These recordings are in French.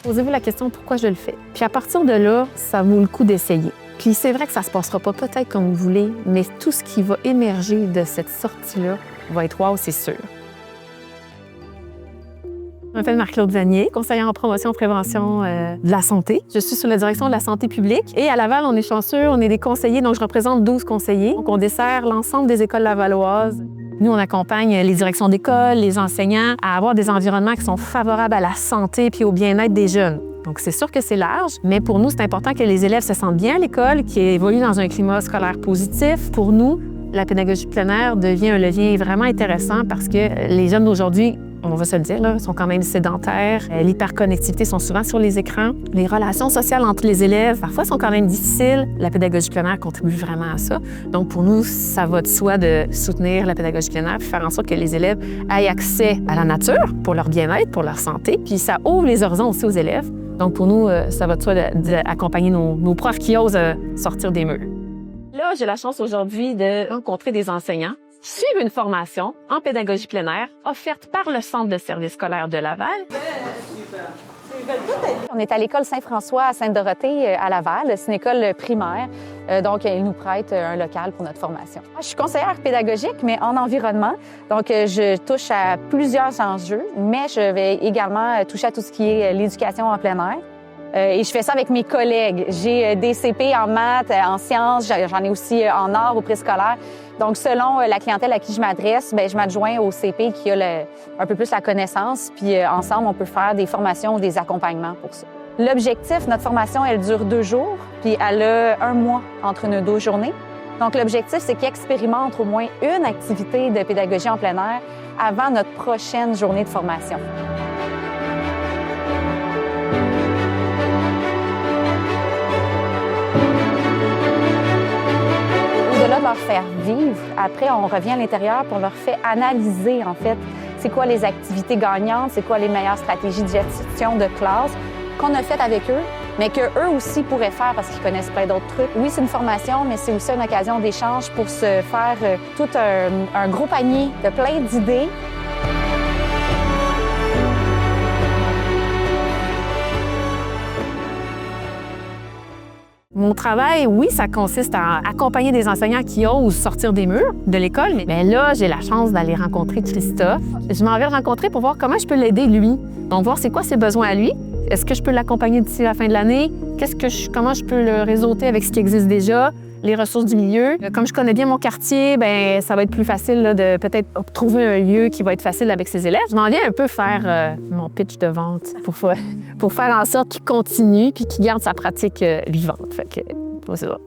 Posez-vous la question pourquoi je le fais. Puis à partir de là, ça vaut le coup d'essayer. Puis c'est vrai que ça se passera pas peut-être comme vous voulez, mais tout ce qui va émerger de cette sortie-là va être wow, c'est sûr. Je m'appelle Marc-Claude Vanier, conseillère en promotion et prévention de la santé. Je suis sous la direction de la santé publique. Et à Laval, on est chanceux, on est des conseillers, donc je représente 12 conseillers. Donc on dessert l'ensemble des écoles lavalloises. Nous, on accompagne les directions d'école, les enseignants à avoir des environnements qui sont favorables à la santé puis au bien-être des jeunes. Donc, c'est sûr que c'est large, mais pour nous, c'est important que les élèves se sentent bien à l'école, qu'ils évoluent dans un climat scolaire positif. Pour nous, la pédagogie plein air devient un levier vraiment intéressant parce que les jeunes d'aujourd'hui, on va se le dire, là, sont quand même sédentaires. L'hyperconnectivité sont souvent sur les écrans. Les relations sociales entre les élèves, parfois, sont quand même difficiles. La pédagogie plein air contribue vraiment à ça. Donc, pour nous, ça va de soi de soutenir la pédagogie plein air et faire en sorte que les élèves aient accès à la nature pour leur bien-être, pour leur santé. Puis ça ouvre les horizons aussi aux élèves. Donc, pour nous, ça va de soi d'accompagner nos profs qui osent sortir des murs. Là, j'ai la chance aujourd'hui de rencontrer des enseignants, suivre une formation en pédagogie plein air offerte par le Centre de services scolaires de Laval. On est à l'école Saint-François à Sainte-Dorothée à Laval. C'est une école primaire. Donc, ils nous prêtent un local pour notre formation. Je suis conseillère pédagogique, mais en environnement. Donc, je touche à plusieurs enjeux, mais je vais également toucher à tout ce qui est l'éducation en plein air. Et je fais ça avec mes collègues. J'ai des CP en maths, en sciences, j'en ai aussi en arts au préscolaire. Donc, selon la clientèle à qui je m'adresse, je m'adjoins au CP qui a un peu plus la connaissance. Puis ensemble, on peut faire des formations ou des accompagnements pour ça. L'objectif, notre formation, elle dure 2 jours, puis elle a 1 mois entre nos 2 journées. Donc, l'objectif, c'est qu'ils expérimentent au moins une activité de pédagogie en plein air avant notre prochaine journée de formation. Au-delà de leur faire vivre, après, on revient à l'intérieur pour leur fait analyser, en fait, c'est quoi les activités gagnantes, c'est quoi les meilleures stratégies de gestion de classe qu'on a faites avec eux, mais qu'eux aussi pourraient faire parce qu'ils connaissent plein d'autres trucs. Oui, c'est une formation, mais c'est aussi une occasion d'échange pour se faire tout un gros panier de plein d'idées. Mon travail, oui, ça consiste à accompagner des enseignants qui osent sortir des murs de l'école, mais là, j'ai la chance d'aller rencontrer Christophe. Je m'en vais le rencontrer pour voir comment je peux l'aider, lui. Donc, voir c'est quoi ses besoins à lui. Est-ce que je peux l'accompagner d'ici la fin de l'année? Comment je peux le réseauter avec ce qui existe déjà? Les ressources du milieu. Comme je connais bien mon quartier, ça va être plus facile là, de peut-être trouver un lieu qui va être facile avec ses élèves. Je m'en viens un peu faire mon pitch de vente pour faire en sorte qu'il continue puis qu'il garde sa pratique vivante. Fait que, c'est ça.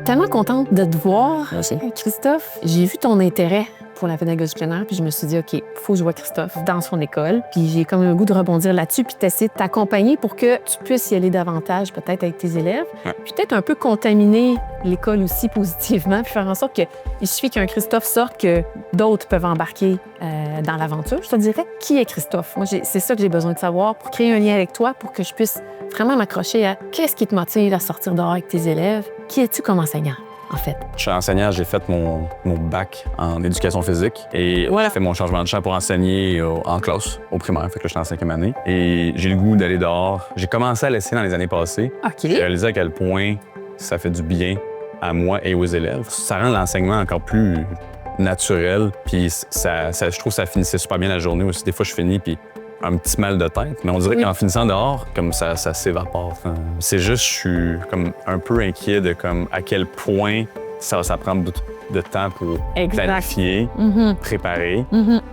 Tellement contente de te voir, Christophe. J'ai vu ton intérêt pour la pédagogie plein air, puis je me suis dit, OK, il faut que je vois Christophe dans son école. Puis j'ai comme le goût de rebondir là-dessus, puis d'essayer de t'accompagner pour que tu puisses y aller davantage, peut-être avec tes élèves. Puis peut-être un peu contaminer l'école aussi positivement, puis faire en sorte qu'il suffit qu'un Christophe sorte, que d'autres peuvent embarquer dans l'aventure. Je te dirais, qui est Christophe? Moi, c'est ça que j'ai besoin de savoir pour créer un lien avec toi, pour que je puisse vraiment m'accrocher à qu'est-ce qui te motive à sortir dehors avec tes élèves. Qui es-tu comme enseignant? En fait. Je suis enseignant, j'ai fait mon bac en éducation physique et j'ai fait mon changement de champ pour enseigner en classe, au primaire. Fait que là, je suis en 5e année. Et j'ai le goût d'aller dehors. J'ai commencé à laisser dans les années passées. OK. J'ai réalisé à quel point ça fait du bien à moi et aux élèves. Ça rend l'enseignement encore plus naturel. Puis je trouve que ça finissait super bien la journée aussi. Des fois, je finis, puis un petit mal de tête, mais on dirait qu'en finissant dehors, comme ça s'évapore. Enfin, c'est juste, je suis comme un peu inquiet de comme à quel point ça prend beaucoup de temps pour planifier, préparer.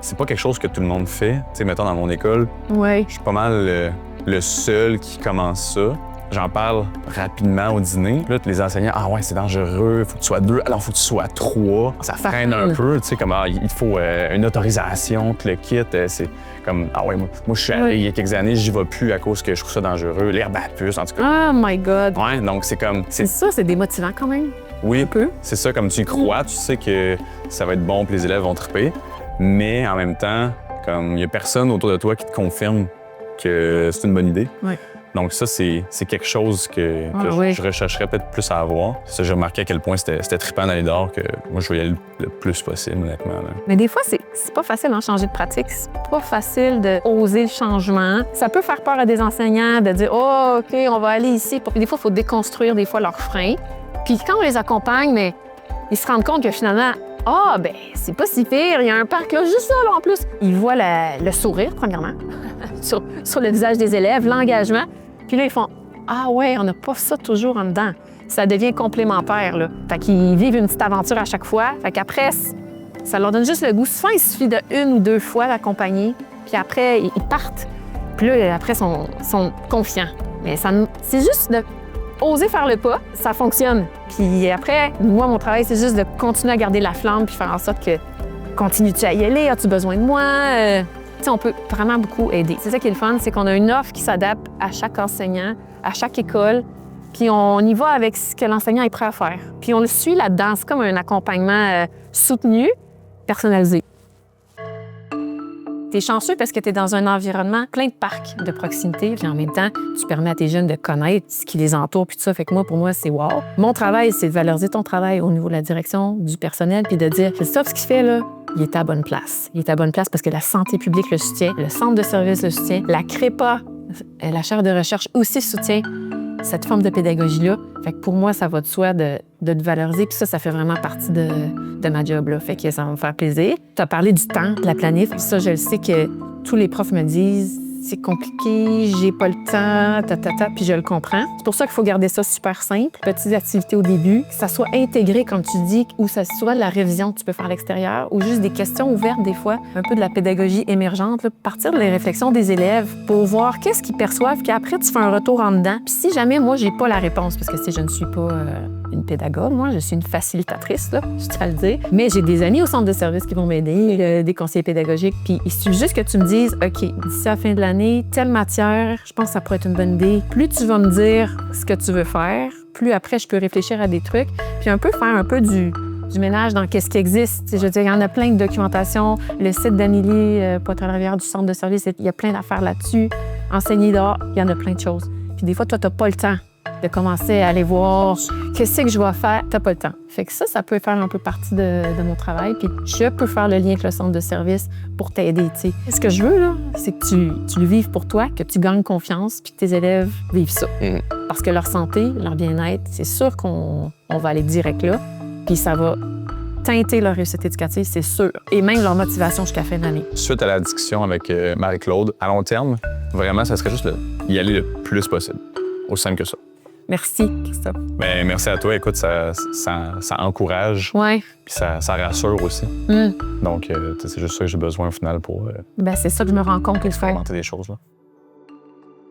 C'est pas quelque chose que tout le monde fait. Tu sais, mettons dans mon école, je suis pas mal le seul qui commence ça. J'en parle rapidement au dîner. Là, les enseignants, ah ouais, c'est dangereux, faut que tu sois 2, alors faut que tu sois 3. Ça freine un peu, tu sais, comme il faut une autorisation, que le kit, c'est comme, ah ouais, moi je suis allé il y a quelques années, j'y vais plus à cause que je trouve ça dangereux. L'herbe à puce, en tout cas. Oh my God! Ouais, donc c'est comme. C'est ça, c'est démotivant quand même. Oui, un peu. C'est ça, comme tu y crois, tu sais que ça va être bon, que les élèves vont triper, mais en même temps, comme il y a personne autour de toi qui te confirme que c'est une bonne idée. Ouais. Donc ça, c'est quelque chose que oui. je rechercherais peut-être plus à avoir. Ça, j'ai remarqué à quel point c'était trippant d'aller dehors, que moi, je veux y aller le plus possible, honnêtement. Là. Mais des fois, c'est pas facile d'en changer de pratique. C'est pas facile d'oser le changement. Ça peut faire peur à des enseignants de dire « Oh, OK, on va aller ici. » Puis des fois, il faut déconstruire des fois leurs freins. Puis quand on les accompagne, mais ils se rendent compte que finalement, ah, ben c'est pas si pire, il y a un parc là, juste là, en plus. Ils voient le sourire, premièrement, sur le visage des élèves, l'engagement. Puis là, ils font ah ouais, on n'a pas ça toujours en dedans. Ça devient complémentaire, là. Fait qu'ils vivent une petite aventure à chaque fois. Fait qu'après, ça leur donne juste le goût. Souvent, il suffit de 1 ou 2 fois d'accompagner, puis après, ils partent. Puis là, après, ils sont confiants. Mais c'est juste de oser faire le pas, ça fonctionne. Puis après, moi, mon travail, c'est juste de continuer à garder la flamme puis faire en sorte que continues-tu à y aller? As-tu besoin de moi? Tu sais, on peut vraiment beaucoup aider. C'est ça qui est le fun, c'est qu'on a une offre qui s'adapte à chaque enseignant, à chaque école, puis on y va avec ce que l'enseignant est prêt à faire. Puis on le suit là-dedans. C'est comme un accompagnement soutenu, personnalisé. T'es chanceux parce que t'es dans un environnement plein de parcs de proximité, puis en même temps, tu permets à tes jeunes de connaître ce qui les entoure, puis tout ça. Fait que pour moi, c'est wow. Mon travail, c'est de valoriser ton travail au niveau de la direction, du personnel, puis de dire, c'est ça ce qu'il fait, là. Il est à bonne place. Il est à bonne place parce que la santé publique le soutient, le centre de service le soutient, la CREPA, la chaire de recherche aussi soutient cette forme de pédagogie-là. Fait que pour moi, ça va de soi de te valoriser. Puis ça fait vraiment partie de ma job, là. Fait que ça va me faire plaisir. Tu as parlé du temps, de la planif. Ça, je le sais que tous les profs me disent c'est compliqué, j'ai pas le temps, puis je le comprends. C'est pour ça qu'il faut garder ça super simple. Petites activités au début, que ça soit intégré, comme tu dis, ou ça soit de la révision que tu peux faire à l'extérieur, ou juste des questions ouvertes des fois, un peu de la pédagogie émergente, là, partir de les réflexions des élèves pour voir qu'est-ce qu'ils perçoivent, puis après, tu fais un retour en dedans. Puis si jamais, moi, j'ai pas la réponse, parce que si je ne suis pas une pédagogue, moi, je suis une facilitatrice, là, je tiens à le dire, mais j'ai des amis au centre de service qui vont m'aider, des conseillers pédagogiques, puis il suffit juste que tu me dises, OK, d'ici à la fin de l'année, telle matière, je pense que ça pourrait être une bonne idée. Plus tu vas me dire ce que tu veux faire, plus après, je peux réfléchir à des trucs, puis un peu faire un peu du ménage dans qu'est-ce qui existe. Je veux dire, il y en a plein de documentation. Le site d'Amélie Poitras-Rivière du centre de service, il y a plein d'affaires là-dessus. Enseigner dehors, il y en a plein de choses. Puis des fois, toi, tu n'as pas le temps de commencer à aller voir qu'est-ce que je vais faire. Tu n'as pas le temps. Fait que ça peut faire un peu partie de mon travail. Puis je peux faire le lien avec le centre de service pour t'aider, tu sais. Ce que je veux, là, c'est que tu le vives pour toi, que tu gagnes confiance, puis que tes élèves vivent ça. Parce que leur santé, leur bien-être, c'est sûr qu'on va aller direct là. Puis ça va teinter leur réussite éducative, c'est sûr. Et même leur motivation jusqu'à la fin de l'année. Suite à la discussion avec Marie-Claude, à long terme, vraiment, ça serait juste y aller le plus possible. Aussi simple que ça. Merci, Christophe. Bien, merci à toi. Écoute, ça encourage. Ouais. Puis ça rassure aussi. Donc, c'est juste ça que j'ai besoin au final pour c'est ça que je me rends compte qu'il faut faire. inventer des choses. Là.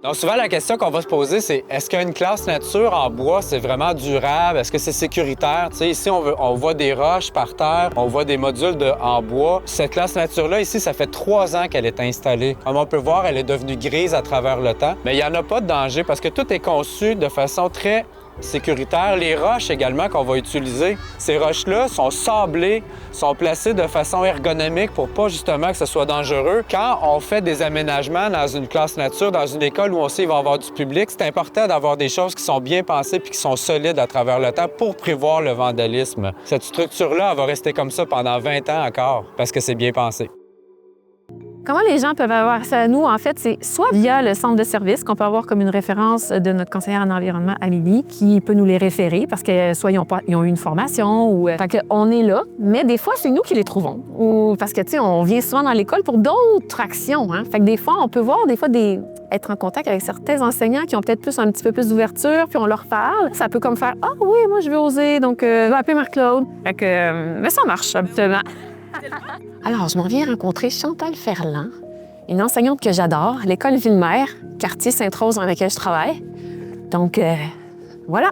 Donc souvent, la question qu'on va se poser, c'est est-ce qu'une classe nature en bois, c'est vraiment durable? Est-ce que c'est sécuritaire? Tu sais, ici, on voit des roches par terre, on voit des modules en bois. Cette classe nature-là, ici, ça fait 3 ans qu'elle est installée. Comme on peut voir, elle est devenue grise à travers le temps. Mais il n'y en a pas de danger parce que tout est conçu de façon très sécuritaire. Les roches également qu'on va utiliser, ces roches-là sont sablées, sont placées de façon ergonomique pour pas justement que ce soit dangereux. Quand on fait des aménagements dans une classe nature, dans une école où on sait qu'il va y avoir du public, c'est important d'avoir des choses qui sont bien pensées puis qui sont solides à travers le temps pour prévoir le vandalisme. Cette structure-là, elle va rester comme ça pendant 20 ans encore parce que c'est bien pensé. Comment les gens peuvent avoir accès à nous? En fait, c'est soit via le centre de service qu'on peut avoir comme une référence de notre conseillère en environnement, Amélie, qui peut nous les référer parce que soit ils ont eu une formation ou... Fait qu'on est là, mais des fois, c'est nous qui les trouvons. Ou parce que, tu sais, on vient souvent dans l'école pour d'autres actions, hein? Fait que des fois, on peut voir, être en contact avec certains enseignants qui ont peut-être un petit peu plus d'ouverture, puis on leur parle. Ça peut comme faire « Ah oui, moi, je veux oser, donc je vais appeler Marc-Claude. » Fait que, mais ça marche, habituellement. Alors, je m'en viens rencontrer Chantal Ferland, une enseignante que j'adore, à l'école Ville-Mère, quartier Sainte-Rose dans lequel je travaille. Donc, voilà.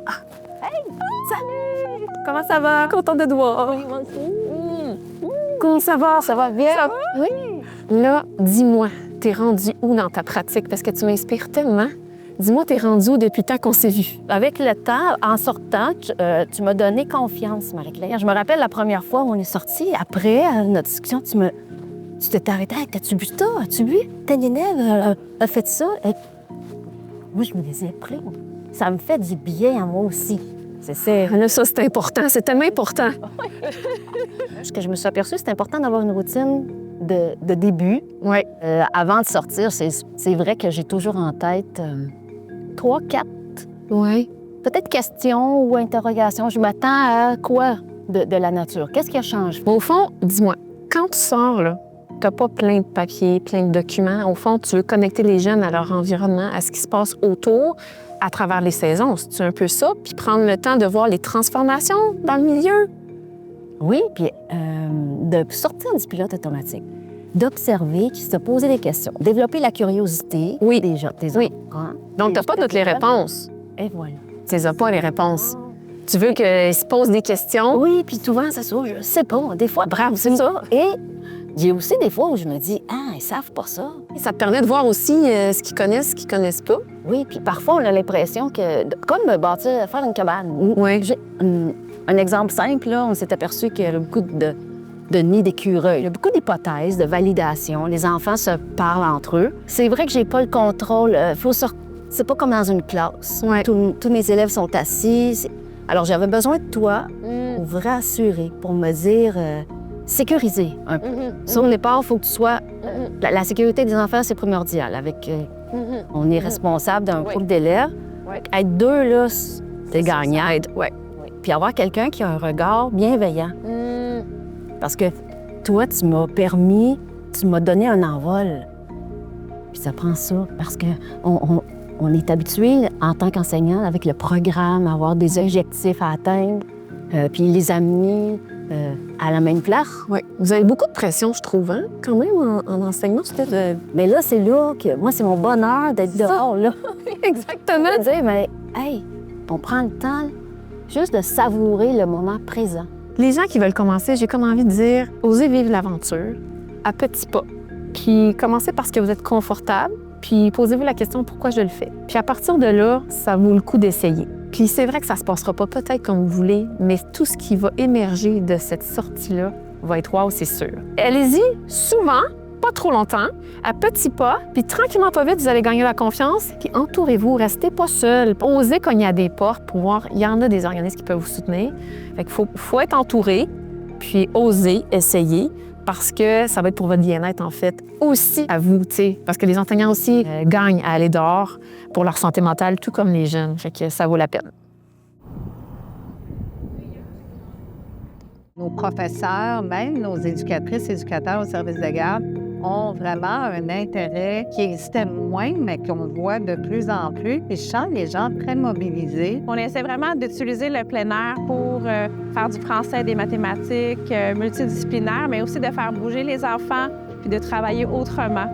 Hey! Salut! Comment ça va? Contente de te voir. Oui, moi aussi. Comment ça va? Ça va bien? Ça va? Oui. Là, dis-moi, t'es rendu où dans ta pratique? Parce que tu m'inspires tellement. Dis-moi, t'es rendu où depuis le temps qu'on s'est vu? Avec le temps, en sortant, tu m'as donné confiance, Marie-Claire. Je me rappelle la première fois où on est sortis. Après notre discussion, tu t'es arrêtée. As-tu bu ça? As-tu bu? Ta Ninève a fait ça. moi, je me les ai pris. Ça me fait du bien à moi aussi. C'est Là, ça, c'est important. C'est tellement important. ce que je me suis aperçue, c'est important d'avoir une routine de début. Oui. Avant de sortir, c'est vrai que j'ai toujours en tête 3, 4, Oui. peut-être questions ou interrogations. Je m'attends à quoi de la nature? Qu'est-ce qui a changé? Au fond, dis-moi, quand tu sors, là, t'as pas plein de papiers, plein de documents. Au fond, tu veux connecter les jeunes à leur environnement, à ce qui se passe autour, à travers les saisons. C'est un peu ça, puis prendre le temps de voir les transformations dans le milieu. Oui, puis de sortir du pilote automatique, d'observer, de se poser des questions, développer la curiosité Oui. des gens, des Oui. enfants. Donc, t'as pas toutes les réponses. Et voilà. Tu les as pas, les réponses. Tu veux qu'ils se posent des questions. Oui, puis souvent, c'est ça, je sais pas. Des fois, Bravo, c'est ça. Et j'ai aussi des fois où je me dis, ah, ils savent pas ça. Ça te permet de voir aussi ce qu'ils connaissent, ce qu'ils connaissent pas. Oui, puis parfois, on a l'impression que, comme bâtir, faire une cabane. Oui. J'ai un exemple simple, là, on s'est aperçu qu'il y avait beaucoup de nids d'écureuils. Il y a beaucoup d'hypothèses, de validation. Les enfants se parlent entre eux. C'est vrai que j'ai pas le contrôle. C'est pas comme dans une classe. Ouais. Tous mes élèves sont assis. Alors, j'avais besoin de toi pour vous rassurer, pour me dire, sécuriser un peu. Sur le départ, il faut que tu sois... La sécurité des enfants, c'est primordial. On est responsable d'un groupe d'élèves. Ouais. Être deux, là, c'est gagnant. Ouais. Puis avoir quelqu'un qui a un regard bienveillant. Parce que toi, tu m'as donné un envol. Puis ça prend ça, parce que on est habitué, en tant qu'enseignant, avec le programme, à avoir des objectifs à atteindre, puis les amener à la même place. Oui. Vous avez beaucoup de pression, je trouve, hein? Quand même, en enseignement, c'était de... Mais là, c'est là que moi, c'est mon bonheur d'être dehors, là. Exactement. De dire, mais hey, on prend le temps juste de savourer le moment présent. Les gens qui veulent commencer, j'ai comme envie de dire, osez vivre l'aventure à petits pas. Puis commencez parce que vous êtes confortable, puis posez-vous la question pourquoi je le fais. Puis à partir de là, ça vaut le coup d'essayer. Puis c'est vrai que ça se passera pas peut-être comme vous voulez, mais tout ce qui va émerger de cette sortie-là va être wow, c'est sûr. Allez-y souvent, pas trop longtemps, à petits pas, puis tranquillement pas vite, vous allez gagner la confiance. Puis entourez-vous, restez pas seul. Osez cogner à des portes pour voir, il y en a des organismes qui peuvent vous soutenir. Fait qu'il faut être entouré, puis oser, essayer, parce que ça va être pour votre bien-être, en fait, aussi à vous, tu sais. Parce que les enseignants aussi gagnent à aller dehors pour leur santé mentale, tout comme les jeunes. Fait que ça vaut la peine. Nos professeurs, même nos éducatrices, éducateurs au service de garde, ont vraiment un intérêt qui existait moins, mais qu'on voit de plus en plus. Puis je sens les gens très mobilisés. On essaie vraiment d'utiliser le plein air pour faire du français, des mathématiques multidisciplinaires, mais aussi de faire bouger les enfants puis de travailler autrement.